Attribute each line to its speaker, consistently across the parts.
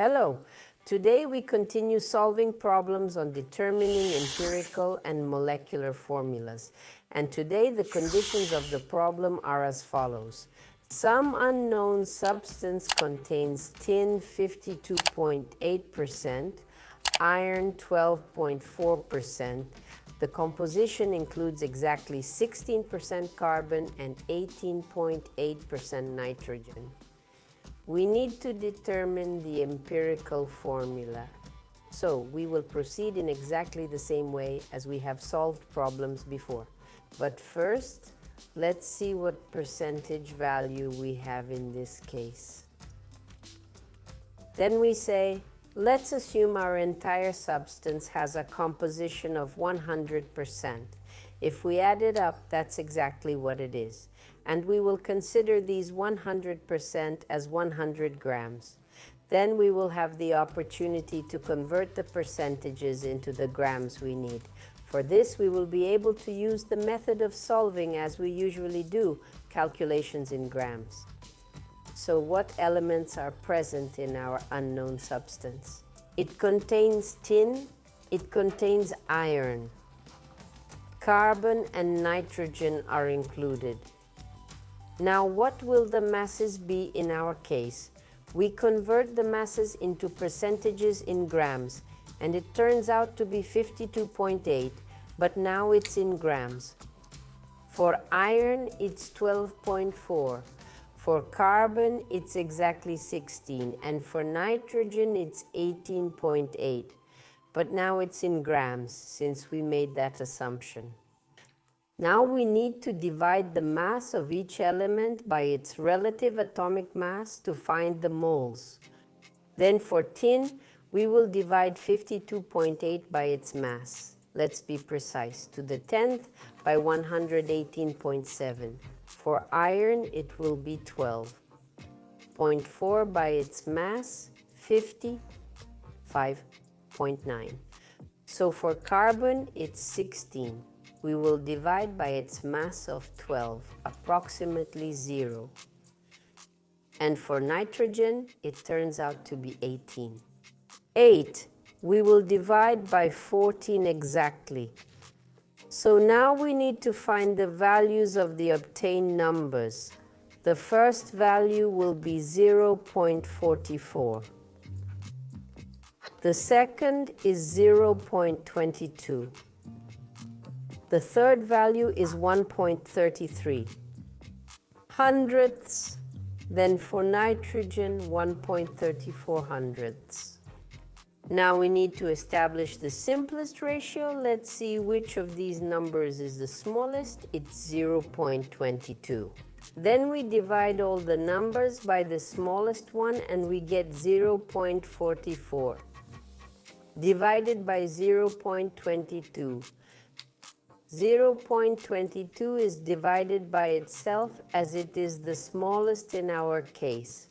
Speaker 1: Hello! Today we continue solving problems on determining empirical and molecular formulas. And today the conditions of the problem are as follows. Some unknown substance contains tin 52.8%, iron 12.4%. The composition includes exactly 16% carbon and 18.8% nitrogen. We need to determine the empirical formula. So we will proceed in exactly the same way as we have solved problems before. But first, let's see what percentage value we have in this case. Then we say, let's assume our entire substance has a composition of 100%. If we add it up, that's exactly what it is. And we will consider these 100% as 100 grams. Then we will have the opportunity to convert the percentages into the grams we need. For this, we will be able to use the method of solving as we usually do, calculations in grams. So what elements are present in our unknown substance? It contains tin, it contains iron. Carbon and nitrogen are included. Now, what will the masses be in our case? We convert the masses into percentages in grams, and it turns out to be 52.8, but now it's in grams. For iron, it's 12.4. For carbon, it's exactly 16, and for nitrogen, it's 18.8. But now it's in grams, since we made that assumption. Now we need to divide the mass of each element by its relative atomic mass to find the moles. Then for tin, we will divide 52.8 by its mass. Let's be precise, to the 10th by 118.7. For iron, it will be 12. 0.4 by its mass, 55.9. So for carbon, it's 16. We will divide by its mass of 12, approximately 0. And for nitrogen, it turns out to be 18. 8, we will divide by 14 exactly. So now we need to find the values of the obtained numbers. The first value will be 0.44. The second is 0.22. The third value is 1.33. Hundredths, then for nitrogen, 1.34 hundredths. Now we need to establish the simplest ratio. Let's see which of these numbers is the smallest. It's 0.22. Then we divide all the numbers by the smallest one and we get 0.44. Divided by 0.22. 0.22 is divided by itself as it is the smallest in our case.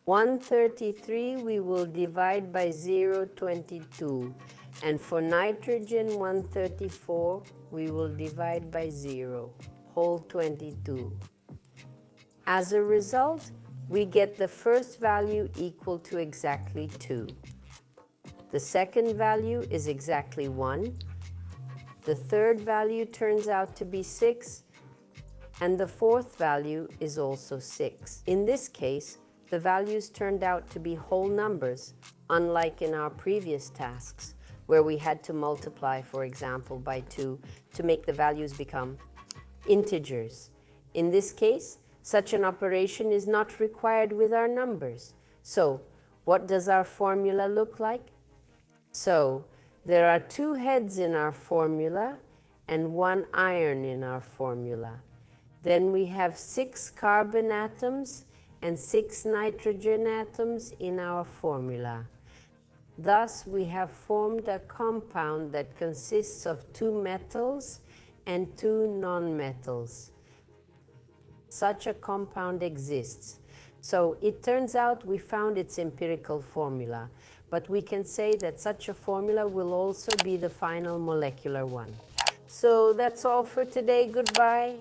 Speaker 1: 133 we will divide by 0.22, and for nitrogen 134 we will divide by 0, whole 22. As a result, we get the first value equal to exactly 2. The second value is exactly 1. The third value turns out to be 6, and the fourth value is also 6. In this case, the values turned out to be whole numbers, unlike in our previous tasks, where we had to multiply, for example, by 2 to make the values become integers. In this case, such an operation is not required with our numbers. So, what does our formula look like? So, there are 2 heads in our formula and 1 iron in our formula. Then we have 6 carbon atoms and 6 nitrogen atoms in our formula. Thus, we have formed a compound that consists of 2 metals and 2 nonmetals. Such a compound exists. So it turns out we found its empirical formula, but we can say that such a formula will also be the final molecular one. So that's all for today. Goodbye.